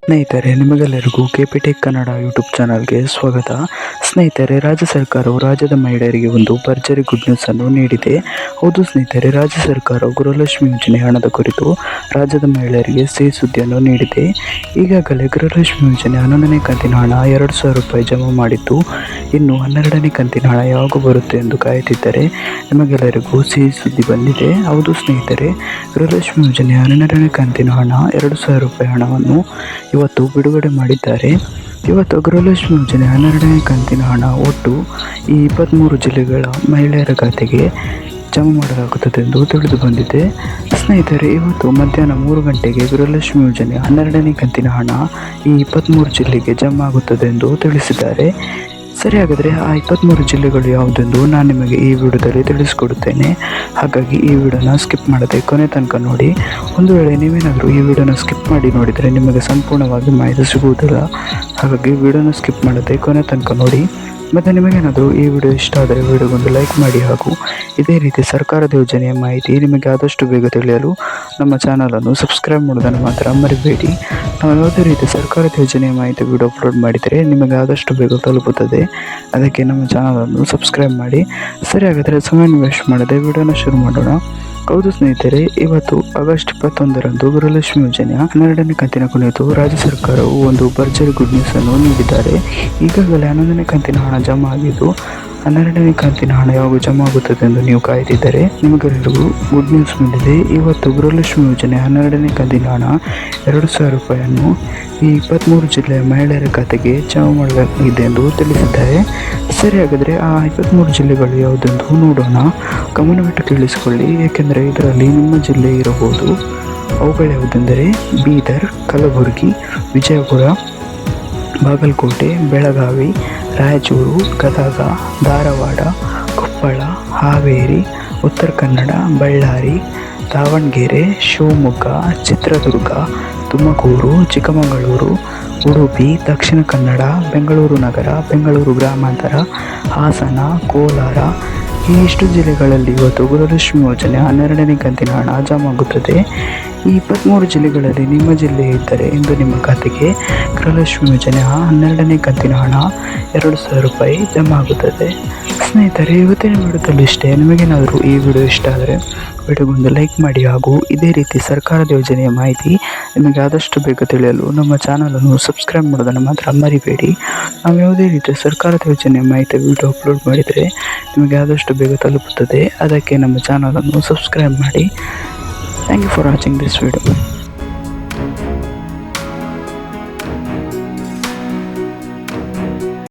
ಸ್ನೇಹಿತರೆ, ನಿಮಗೆಲ್ಲರಿಗೂ ಕೆಪಿಟೆಕ್ ಕನ್ನಡ ಯೂಟ್ಯೂಬ್ ಚಾನಲ್ಗೆ ಸ್ವಾಗತ. ಸ್ನೇಹಿತರೆ, ರಾಜ್ಯ ಸರ್ಕಾರವು ರಾಜ್ಯದ ಮಹಿಳೆಯರಿಗೆ ಒಂದು ಭರ್ಜರಿ ಗುಡ್ ನ್ಯೂಸ್ ಅನ್ನು ನೀಡಿದೆ. ಹೌದು ಸ್ನೇಹಿತರೆ, ರಾಜ್ಯ ಸರ್ಕಾರವು ಗೃಹಲಕ್ಷ್ಮಿ ಯೋಜನೆ ಹಣದ ಕುರಿತು ರಾಜ್ಯದ ಮಹಿಳೆಯರಿಗೆ ಸಿಹಿ ಸುದ್ದಿಯನ್ನು ನೀಡಿದೆ. ಈಗಾಗಲೇ ಗೃಹಲಕ್ಷ್ಮಿ ಯೋಜನೆ 11ನೇ ಕಂತಿನ ಹಣ 2,000 ರೂಪಾಯಿ ಜಮಾ ಮಾಡಿದ್ದು, ಇನ್ನು 12ನೇ ಕಂತಿನ ಹಣ ಯಾವಾಗ ಬರುತ್ತೆ ಎಂದು ಕಾಯುತ್ತಿದ್ದರೆ ನಿಮಗೆಲ್ಲರಿಗೂ ಸಿಹಿ ಸುದ್ದಿ ಬಂದಿದೆ. ಹೌದು ಸ್ನೇಹಿತರೆ, ಗೃಹಲಕ್ಷ್ಮಿ ಯೋಜನೆ 12ನೇ ಕಂತಿನ ಹಣ 2,000 ರೂಪಾಯಿ ಹಣವನ್ನು ಇವತ್ತು ಬಿಡುಗಡೆ ಮಾಡಿದ್ದಾರೆ. ಇವತ್ತು ಗೃಹಲಕ್ಷ್ಮಿ ಯೋಜನೆ 12ನೇ ಕಂತಿನ ಹಣ ಒಟ್ಟು ಈ 23 ಜಿಲ್ಲೆಗಳ ಮಹಿಳೆಯರ ಖಾತೆಗೆ ಜಮಾ ಮಾಡಲಾಗುತ್ತದೆ ಎಂದು ತಿಳಿದು ಬಂದಿದೆ. ಸ್ನೇಹಿತರೆ, ಇವತ್ತು ಮಧ್ಯಾಹ್ನ 3 ಗಂಟೆಗೆ ಗೃಹಲಕ್ಷ್ಮಿ ಯೋಜನೆ 12ನೇ ಕಂತಿನ ಹಣ ಈ 23 ಜಿಲ್ಲೆಗೆ ಜಮಾ ಆಗುತ್ತದೆ ಎಂದು ತಿಳಿಸಿದ್ದಾರೆ. ಸರಿ, ಹಾಗಾದರೆ ಆ 23 ಜಿಲ್ಲೆಗಳು ಯಾವುದೆಂದು ನಾನು ನಿಮಗೆ ಈ ವಿಡಿಯೋದಲ್ಲಿ ತಿಳಿಸ್ಕೊಡುತ್ತೇನೆ. ಹಾಗಾಗಿ ಈ ವಿಡಿಯೋನ ಸ್ಕಿಪ್ ಮಾಡದೆ ಕೊನೆ ತನಕ ನೋಡಿ. ಒಂದು ವೇಳೆ ನೀವೇನಾದರೂ ಈ ವಿಡಿಯೋನ ಸ್ಕಿಪ್ ಮಾಡಿ ನೋಡಿದರೆ ನಿಮಗೆ ಸಂಪೂರ್ಣವಾಗಿ ಮಾಹಿತಿ ಸಿಗುವುದಿಲ್ಲ. ಹಾಗಾಗಿ ವಿಡಿಯೋನ ಸ್ಕಿಪ್ ಮಾಡದೆ ಕೊನೆ ತನಕ ನೋಡಿ. ಮತ್ತು ನಿಮಗೇನಾದರೂ ಈ ವಿಡಿಯೋ ಇಷ್ಟ ಆದರೆ ವಿಡಿಯೋಗೊಂದು ಲೈಕ್ ಮಾಡಿ, ಹಾಗೂ ಇದೇ ರೀತಿ ಸರ್ಕಾರದ ಯೋಜನೆಯ ಮಾಹಿತಿ ನಿಮಗೆ ಆದಷ್ಟು ಬೇಗ ತಿಳಿಯಲು ನಮ್ಮ ಚಾನಲನ್ನು ಸಬ್ಸ್ಕ್ರೈಬ್ ಮಾಡೋದನ್ನು ಮಾತ್ರ ಮರಿಬೇಡಿ. ನಾವು ಯಾವುದೇ ರೀತಿ ಸರ್ಕಾರದ ಯೋಜನೆಯ ಮಾಹಿತಿ ವಿಡಿಯೋ ಅಪ್ಲೋಡ್ ಮಾಡಿದರೆ ನಿಮಗೆ ಆದಷ್ಟು ಬೇಗ ತಲುಪುತ್ತದೆ. ಅದಕ್ಕೆ ನಮ್ಮ ಚಾನಲನ್ನು ಸಬ್ಸ್ಕ್ರೈಬ್ ಮಾಡಿ. ಸರಿ, ಹಾಗಾದರೆ ಸಮಯ ವೇಸ್ಟ್ ಮಾಡದೆ ವಿಡಿಯೋನ ಶುರು ಮಾಡೋಣ. ಹೌದು ಸ್ನೇಹಿತರೆ, ಇವತ್ತು ಆಗಸ್ಟ್ 21ರಂದು ಗೃಹಲಕ್ಷ್ಮಿ ಯೋಜನೆಯ 12ನೇ ಕಂತಿನ ಕುರಿತು ರಾಜ್ಯ ಸರ್ಕಾರವು ಒಂದು ಭರ್ಜರಿ ಗುಡ್ ನ್ಯೂಸ್ ಅನ್ನು ನೀಡಿದ್ದಾರೆ. ಈಗಾಗಲೇ 11ನೇ ಕಂತಿನ ಹಣ ಜಮಾ ಆಗಿದ್ದು, 12ನೇ ಕಂತಿನ ಹಣ ಯಾವಾಗ ಜಮಾ ಆಗುತ್ತದೆ ಎಂದು ನೀವು ಕಾಯ್ದಿದ್ದರೆ ನಿಮಗೆಲ್ಲರಿಗೂ ಗುಡ್ ನ್ಯೂಸ್ ಬಂದಿದೆ. ಇವತ್ತು ಗೃಹಲಕ್ಷ್ಮಿ ಯೋಜನೆ 12ನೇ ಕಂತಿನ ಹಣ 2,000 ರೂಪಾಯಿಯನ್ನು ಈ 23 ಜಿಲ್ಲೆಯ ಮಹಿಳೆಯರ ಖಾತೆಗೆ ಜಮಾ ಮಾಡಲಾಗಿದೆ ಎಂದು ತಿಳಿಸಿದ್ದಾರೆ. ಸರಿ, ಹಾಗಾದರೆ ಆ 23 ಜಿಲ್ಲೆಗಳು ಯಾವುದೆಂದು ನೋಡೋಣ. ಗಮನವಿಟ್ಟು ಕೇಳಿಸಿಕೊಳ್ಳಿ, ಏಕೆಂದರೆ ಇದರಲ್ಲಿ ನಿಮ್ಮ ಜಿಲ್ಲೆ ಇರಬಹುದು. ಅವುಗಳು ಯಾವುದೆಂದರೆ ಬೀದರ್, ಕಲಬುರಗಿ, ವಿಜಯಪುರ, ಬಾಗಲಕೋಟೆ, ಬೆಳಗಾವಿ, ರಾಯಚೂರು, ಗದಗ, ಧಾರವಾಡ, ಕೊಪ್ಪಳ, ಹಾವೇರಿ, ಉತ್ತರ ಕನ್ನಡ, ಬಳ್ಳಾರಿ, ದಾವಣಗೆರೆ, ಶಿವಮೊಗ್ಗ, ಚಿತ್ರದುರ್ಗ, ತುಮಕೂರು, ಚಿಕ್ಕಮಗಳೂರು, ಉಡುಪಿ, ದಕ್ಷಿಣ ಕನ್ನಡ, ಬೆಂಗಳೂರು ನಗರ, ಬೆಂಗಳೂರು ಗ್ರಾಮಾಂತರ, ಹಾಸನ, ಕೋಲಾರ, ಈ ಇಷ್ಟು ಜಿಲ್ಲೆಗಳಲ್ಲಿ ಇವತ್ತು ಗೃಹಲಕ್ಷ್ಮಿ ಯೋಜನೆ 12ನೇ ಕಂತಿನ ಹಣ ಜಮಾ ಆಗುತ್ತದೆ. ಈ 23 ಜಿಲ್ಲೆಗಳಲ್ಲಿ ನಿಮ್ಮ ಜಿಲ್ಲೆ ಇದ್ದರೆ ಇಂದು ನಿಮ್ಮ ಖಾತೆಗೆ ಗೃಹಲಕ್ಷ್ಮಿ ಯೋಜನೆಯ 12ನೇ ಕಂತಿನ ಹಣ 2,000 ರೂಪಾಯಿ ಜಮಾ ಆಗುತ್ತದೆ. ಸ್ನೇಹಿತರೆ, ಇವತ್ತಿನ ವಿಡಿಯೋದಲ್ಲಿ ಇಷ್ಟೇ. ನಿಮಗೇನಾದರೂ ಈ ವಿಡಿಯೋ ಇಷ್ಟ ಆದರೆ ವಿಡಿಯೋಗೊಂದು ಲೈಕ್ ಮಾಡಿ, ಹಾಗೂ ಇದೇ ರೀತಿ ಸರ್ಕಾರದ ಯೋಜನೆಯ ಮಾಹಿತಿ ನಿಮಗೆ ಆದಷ್ಟು ಬೇಗ ತಿಳಿಯಲು ನಮ್ಮ ಚಾನಲನ್ನು ಸಬ್ಸ್ಕ್ರೈಬ್ ಮಾಡೋದನ್ನು ಮಾತ್ರ ಮರಿಬೇಡಿ. ನಾವು ಯಾವುದೇ ರೀತಿಯ ಸರ್ಕಾರದ ಯೋಜನೆಯ ಮಾಹಿತಿ ವಿಡಿಯೋ ಅಪ್ಲೋಡ್ ಮಾಡಿದರೆ ನಿಮಗೆ ಆದಷ್ಟು ಬೇಗ ತಲುಪುತ್ತದೆ. ಅದಕ್ಕೆ ನಮ್ಮ ಚಾನಲನ್ನು ಸಬ್ಸ್ಕ್ರೈಬ್ ಮಾಡಿ. Thank you for watching this video.